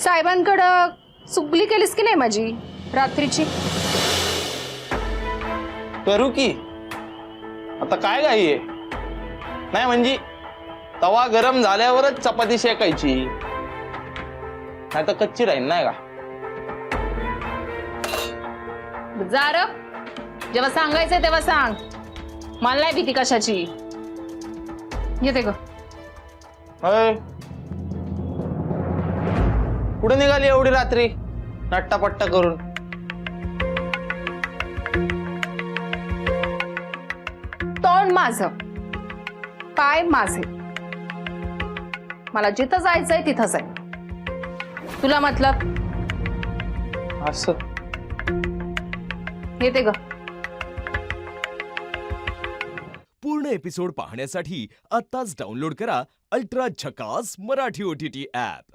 साहेबांकडं चुगली केलीस की नाही माझी रात्रीची? करू की आता काय घाई आहे? नाही म्हणजे तवा गरम झाल्यावरच चपाती शेकायची, नाही तर कच्ची राहील नाही का? जा र, जेव्हा सांगायचंय तेव्हा सांग, मला नाही भीती कशाची. येते ग. अय, कुठे निघाली एवढी रात्री नट्टापट्टा करून? तोंड माझं, पाय माझे, मला जिथं जायचंय तिथं जाय. तुला मतलब? असं येते ग. पूर्ण एपिसोड पाहण्यासाठी आत्ताच डाउनलोड करा अल्ट्रा झकास मराठी OTT ॲप.